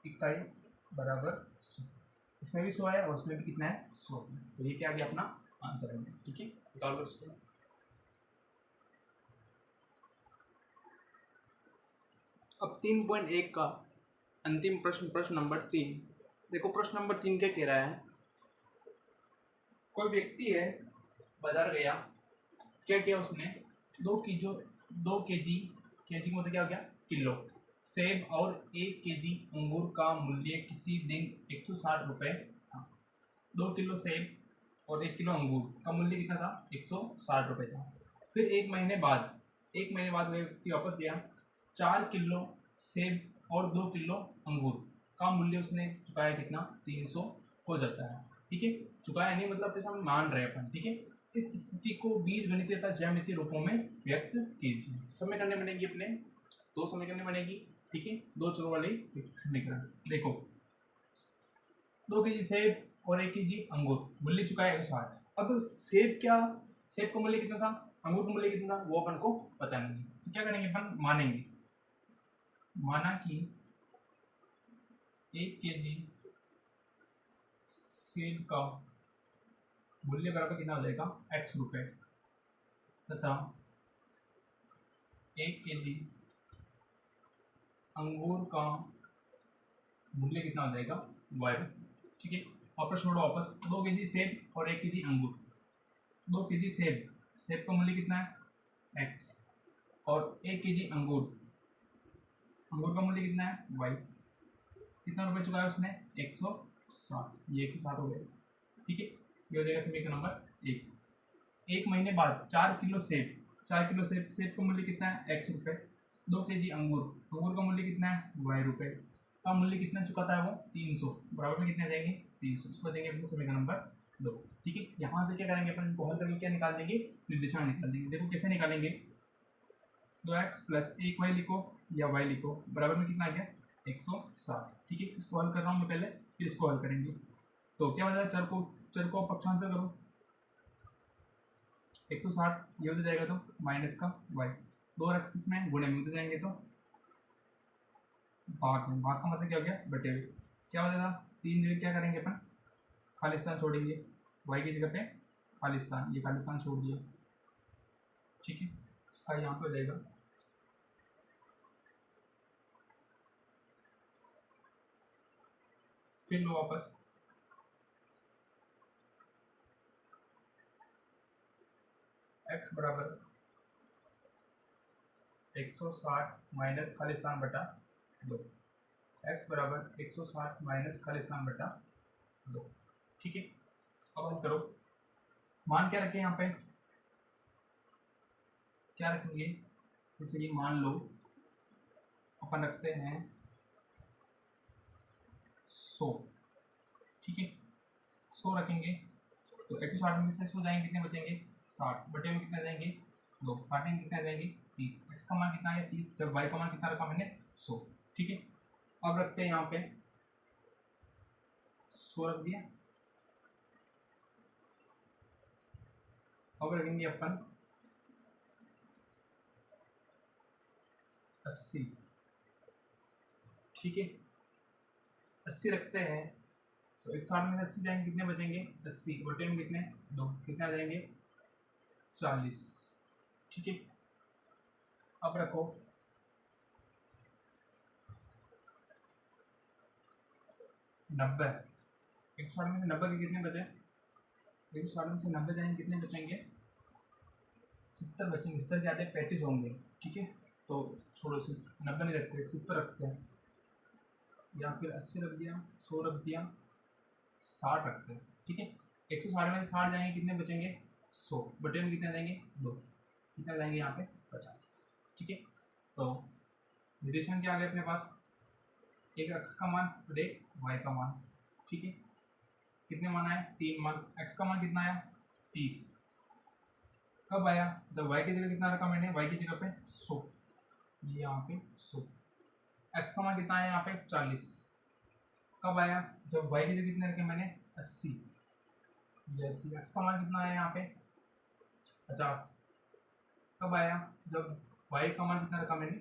इकाई बराबर 100, इसमें भी 100 है और उसमें भी कितना है, 100। तो ये क्या आ गया अपना आंसर है, ठीक है। निकाल लो इसको। अब 3.1 का अंतिम प्रश्न, प्रश्न नंबर 3। देखो प्रश्न नंबर 3 क्या कह रहा है, कोई व्यक्ति है, बाजार गया, क्या किया उसने, 2 केजी केजी मतलब क्या हो गया, किलो सेब और 1 केजी अंगूर का मूल्य किसी दिन 160 रुपये था। 2 किलो सेब और 1 किलो अंगूर का मूल्य कितना था, 160 रुपये था। फिर एक महीने बाद वह व्यक्ति वापस गया, 4 किलो सेब और 2 किलो अंगूर का मूल्य उसने चुकाया कितना, 300 हो जाता है, ठीक है। चुकाया नहीं मतलब ऐसा हम मान रहे हैं अपन, ठीक है। इस स्थिति को बीजगणितीय तथा ज्यामितीय रूपों में व्यक्त कीजिए। समय करने बनेगी अपने, 2 समय करने बनेगी, ठीक है। 2 चरों वाली समीकरण। देखो 2 केजी सेब और 1 केजी अंगूर, मूल्य चुकाया 160। अब सेब का मूल्य कितना था, अंगूर का मूल्य कितना था, वो अपन को पता नहीं, तो क्या करेंगे अपन, मानेंगे। माना कि 1 केजी सेब का मूल्य बराबर कितना हो जाएगा, x रुपये, तथा 1 केजी अंगूर का मूल्य कितना हो जाएगा, y रुपये, ठीक है। और प्रश्न छोड़ो वापस, 2 केजी सेब और 1 केजी अंगूर। 2 केजी सेब का मूल्य कितना है, x, और 1 केजी अंगूर का मूल्य कितना है, y। कितना रुपये चुकाया उसने, 160, ये 160 हो गया, ठीक है। ये हो जाएगा समीकरण नंबर 1। एक महीने बाद 4 किलो सेब का मूल्य कितना है, x रुपये। 2 केजी अंगूर का मूल्य कितना है, y रुपये। का मूल्य कितना चुकाता है वो, 300, बराबर में कितने आ जाएंगे, 300। इसको देंगे अपने समीकरण नंबर 2, ठीक है। यहाँ से क्या करेंगे अपन, इनको हल करके क्या निकाल देंगे, निर्देशांक निकाल देंगे। देखो कैसे निकालेंगे, 2x प्लस 1y लिखो या y लिखो, बराबर में कितना आ गया, 160, ठीक है। इसको हल कर रहा हूँ मैं पहले, फिर इसको हल करेंगे। तो क्या बता, चर को पक्षांतर करो, 160 ये हो जाएगा, तो माइनस का y, 2 x किसमें गुणे में होते जाएंगे, तो भाग का मतलब क्या हो गया, बटे हुए। क्या हो जाएगा, 3 जगह क्या करेंगे अपन, खाली स्थान छोड़ेंगे, y की जगह पे खाली स्थान, ये खाली स्थान छोड़ दिया, ठीक है। इसका यहाँ पे हो जाएगा, फिर लो वापस, x बराबर 160 माइनस खाली स्थान बटा 2, x बराबर 160 माइनस खाली स्थान बटा 2, ठीक है। अब हम करो, मान क्या रखें यहाँ पे, क्या रखेंगे, जैसे कि मान लो अपन रखते हैं 100, ठीक है 100 रखेंगे तो 160 में से 100 जाएंगे कितने बचेंगे 60, बटे में कितने जाएंगे 2, काटेंगे कितने जाएंगे 30, एक्स का मान कितना है 30, जब वाई का मान कितना रखा मैंने 100, ठीक है। अब रखते हैं यहाँ पे 100 रख दिया। अब रखेंगे अपन 80, ठीक है 80 रखते हैं तो 160 में से 80 जाएंगे कितने बचेंगे 80, बटे में कितने 2, कितने आ जाएंगे 40, ठीक है। अब रखो 90, 160 में से 90 के कितने बचे, 160 में से 90 जाएंगे कितने बचेंगे 70 बचेंगे, 70 के आते 35 होंगे, ठीक है तो छोड़ो 90 नहीं रखते 70 रखते हैं, या फिर 80 रख दिया 100 रख दिया 60 रखते हैं, ठीक है 160 में से 60 जाएंगे कितने बचेंगे 100, बटे में कितने आ जाएंगे 2, कितने आ जाएंगे यहाँ पे 50, ठीक है। तो निर्देशांक क्या आ गया अपने पास, एक एक्स का मान और एक वाई का मान, ठीक है कितने मान आए 3 मान, एक्स का मान कितना आया 30, कब आया जब वाई की जगह कितना रखा मैंने, वाई की जगह पे 100, ये यहाँ पे 100, एक्स का मान कितना आया यहाँ पे 40, कब आया जब वाई की जगह कितने रखे मैंने 80, ये 80, एक्स का मान कितना आया यहाँ पे 50, कब आया जब वाई का मान कितना रखा मैंने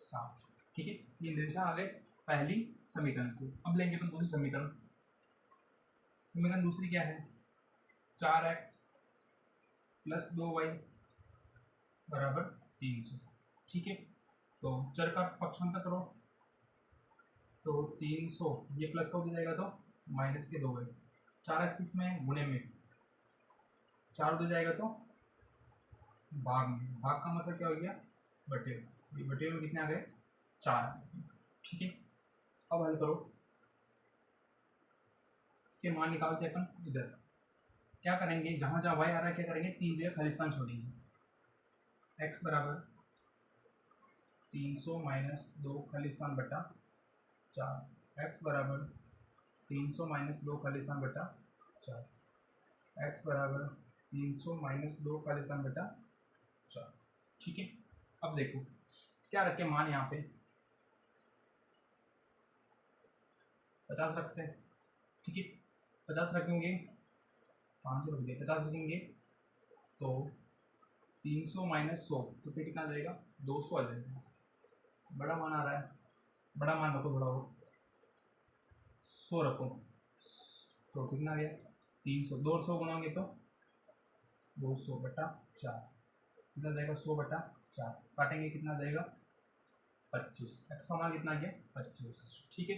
60, ठीक है। ये निर्देशांक आ गए पहली समीकरण से। अब लेंगे अपन दूसरी समीकरण, समीकरण दूसरी क्या है 4x + 2y बराबर 300, ठीक है तो चर का पक्षांतर करो तो 300 ये प्लस का हो जाएगा तो माइनस के 2y, 4x किस में गुणे में, 4 हो जाएगा तो भाग में, भाग का मतलब क्या हो गया बटे, ये बटे में कितने आ गए 4, ठीक है। अब हल करो, इसके मान निकालते हैं अपन इधर, क्या करेंगे जहाँ जहाँ y आ रहा है क्या करेंगे 3 जगह खालिस्तान छोड़ेंगे, x बराबर 300 - 2 खालिस्तान बटा 4, x बराबर 300 - 2 खालिस्तान बटा 4, x बराबर 300 - 2 खालिस्तान बटा 4, ठीक है। अब देखो क्या रखे मान यहाँ पे 50 रखते हैं, ठीक है 50 रखेंगे 500 रख दिए 50 रखेंगे तो 300 - 100 तो फिर कितना आ जाएगा 200 आ जाएगा, बड़ा मान आ रहा है, बड़ा मान रखो थोड़ा वो 100 रखो तो कितना आ गया 300, 200 गुणाएंगे तो 200 बटा 4, कितना जाएगा 100 बटा 4, काटेंगे कितना जाएगा 25, एक्स का मान कितना आ गया 25, ठीक है।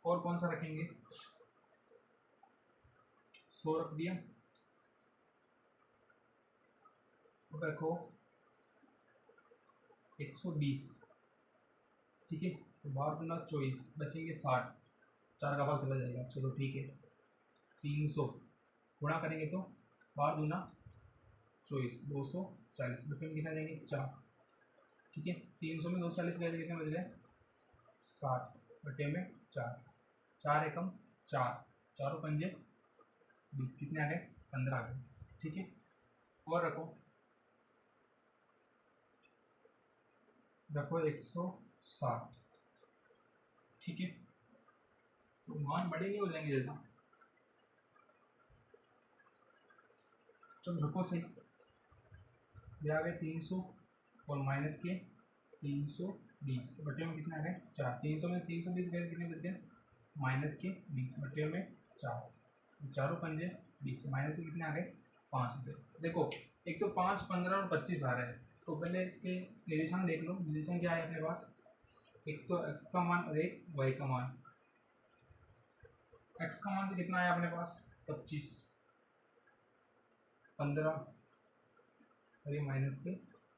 और कौन सा रखेंगे 100 रख दिया, अब रखो 120, ठीक है तो बाहर दूना 24 बचेंगे 60, 4 का भाग चला जाएगा, चलो ठीक है 300 गुणा करेंगे तो बाहर दूना 24 240, बटे में कितना जाएंगे 4, ठीक है 300 में 240 गए कितने बच गए 60, बटे में 4, 4 एकम 4, 4 पंजे 20, कितने आ गए 15 आ गए, ठीक है। और रखो 160, ठीक है तो मान बड़े नहीं हो जाएंगे जैसा, चलो रखो सही, ये आ गए 300 और माइनस के 320, बटे में कितने आ गए 4, 300 में 320 गए कितने बच गए माइनस के 20, बटे में 4, 4 पंजे 20, माइनस के कितने आ गए 5 गए। देखो एक तो 5 15 और 25 आ रहे हैं, तो पहले इसके निर्देशांक देख लो, निर्देशांक क्या है अपने पास, एक तो x का मान और एक y का मान, x का मान तो कितना आया अपने पास 25, 15 और ये माइनस के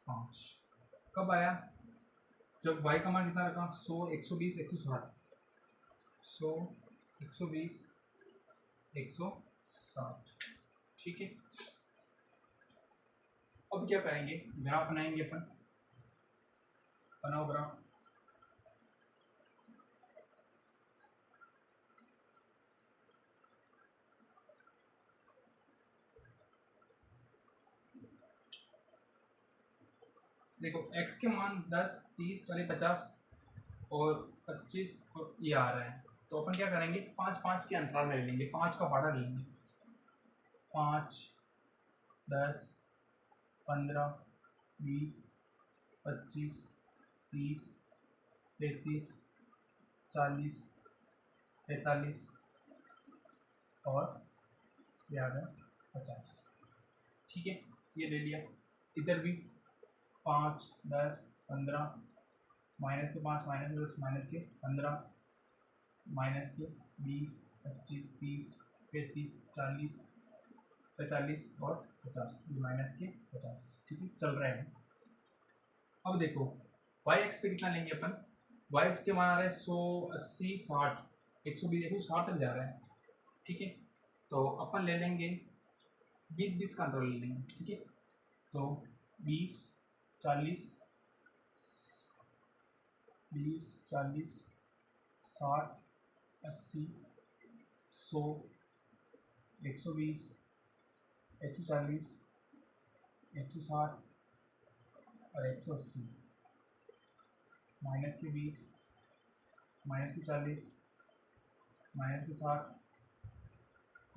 5, कब आया जब y का मान कितना रखा 100 120 160, 100 120 160, ठीक है। अब क्या करेंगे, ग्राफ बनाएंगे अपन। बनाओ ग्राफ। देखो x के मान 10, 30, 40, 50 और 25 ये आ रहा है, तो अपन क्या करेंगे, 5-5 के अंतराल में ले लेंगे, 5 का भाड़ा ले लेंगे। 5, 10, 15, 20, 25, 30, 33, 40, 45 और ये आ गया 50। ठीक है, ये ले लिया। इधर भी 5, 10, 15, माइनस के 5, माइनस के 10, माइनस के 15, माइनस के 20, 25, 30, 35, 40, 45 और 50, ये माइनस के 50। ठीक है, चल रहे हैं। अब देखो वाई एक्स पे कितना लेंगे अपन, वाई एक्स के मान आ रहे हैं 100, 80, 60, 120, 160 तक जा रहा है। ठीक है, तो अपन ले लेंगे 20-20 का अंतर ले लेंगे। ठीक है, तो 20, 40, 20, 40, 60, 80, 100, 120, 140, 160 और 180, माइनस के 20, माइनस के 40, माइनस के 60,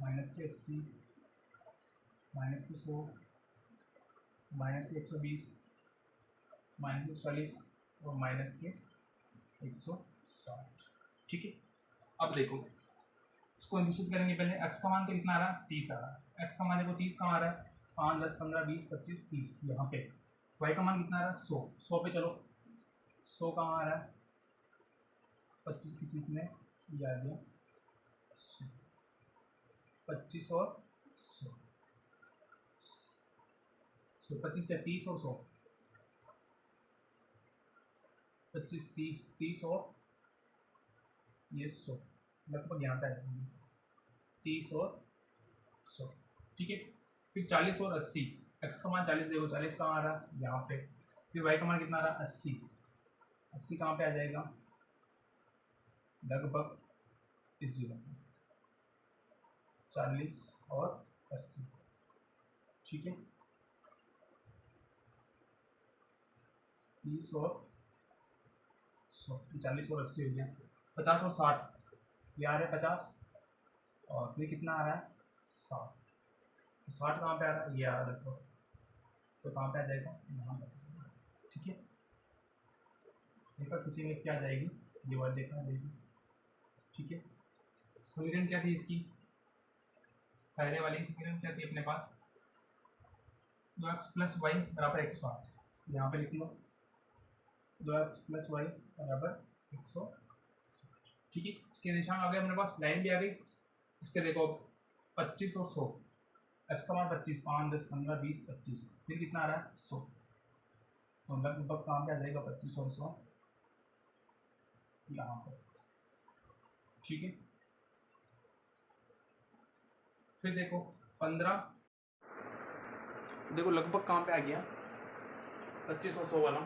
माइनस के 80, माइनस के 100, माइनस के 120, माइनस के 40 और माइनस के 160। ठीक है, अब देखो इसको निश्चित करेंगे। पहले x का मान तो कितना आ रहा है, 30 आ रहा है। x का मान देखो 30 कहाँ आ रहा है, 5, 10, 15, 20, 25, 30 यहाँ पे। y का मान कितना आ रहा है, 100। 100 पे चलो, 100 कहाँ आ रहा है, 25 की सीख में ये आ गया 100, 25 और 100, 25 क्या 30 और 100, 25, 30, 30 और ये 100, लगभग यहाँ पे आएगा 30 और 100। ठीक है, फिर 40 और 80, x का मान 40 देखो, 40 कहाँ आ रहा है, यहाँ पे। फिर y का मान कितना आ रहा है, 80, 80 कहाँ पे आ जाएगा, लगभग इस जगह पे 40 और 80। ठीक है, 30 और 100, 40 और 80 हो गया। 50 और 60 ये आ रहा है 50 और फिर कितना आ रहा है 60, तो 60 कहाँ पे आ रहा है, ये आ रहा है देखो, तो कहाँ पे आ जाएगा, यहाँ पे। ठीक है, पेपर खींचेंगे क्या आ जाएगी, ये वर्ड देखना जाएगी। ठीक है, समीकरण क्या थी इसकी, पहले वाली समीकरण क्या थी अपने पास, 2x प्लस वाई बराबर 160, यहाँ पे लिख लो 2x प्लस वाई बराबर 160। ठीक है, इसके निशान आ गए अपने पास, लाइन भी आ गई। इसके देखो 25 और 100, x का मान 25, 5, 10, 15, 20, 25, फिर कितना आ रहा है 100, तो लगभग कहाँ पे आ जाएगा 25 और 100 यहाँ पर। ठीक है, फिर देखो 15, देखो लगभग कहाँ पे आ गया 25 और 100 वाला,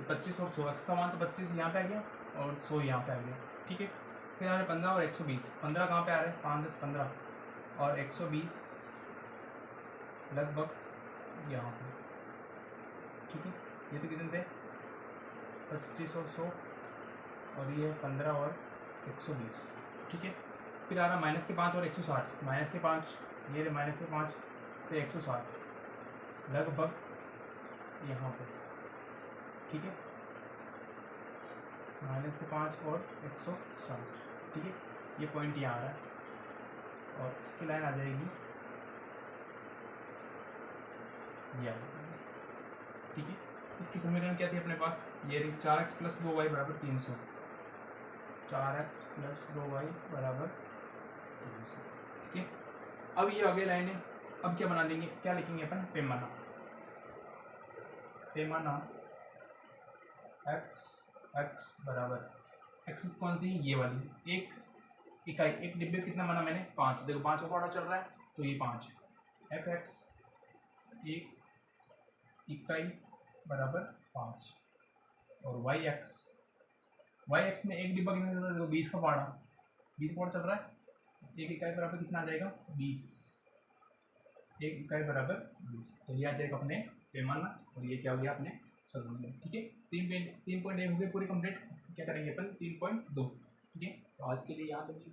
25 और 100, x का मान तो 25 यहाँ पे आ गया और 100 यहाँ पे आ गया। ठीक है, फिर आ रहे 15 और 120, 15 कहाँ पे आ रहे हैं, 5, 10, 15 और 120 लगभग यहाँ पे। ठीक है, ये तो कितने थे 25 और 100 और ये 15 और 120। ठीक है, फिर आ रहा माइनस के 5 और 160, माइनस के 5 ये माइनस के 5 फिर 160 लगभग यहाँ पे। ठीक है, माइनस के 5 और 160। ठीक है, ये पॉइंट यहाँ आ रहा है और इसकी लाइन आ जाएगी ये आ जाएगी। ठीक है, इसकी समीकरण क्या थी अपने पास, ये 4x प्लस 2y बराबर 300, 4x प्लस 2y बराबर 300। ठीक है, अब ये आगे लाइन है, अब क्या बना देंगे, क्या लिखेंगे अपन, पैमाना। पैमाना x बराबर x कौन सी, ये वाली एक इकाई, एक डिब्बे कितना बना मैंने 5, देखो 5 का ऑर्डर चल रहा है तो ये 5 x एक इकाई बराबर 5 और वाई एक्स में एक डिब्बा कितना देखो 20 का पाड़ा, 20 का पाड़ा चल रहा है, एक इकाई बराबर कितना आ जाएगा 20, एक इकाई बराबर 20। तो ये आ जाएगा अपने पैमाना और ये क्या हो गया अपने सलूशन। ठीक है, 3.1 हो गए पूरे कंप्लीट। क्या करेंगे अपन 3.2। ठीक है, तो आज के लिए यहाँ तक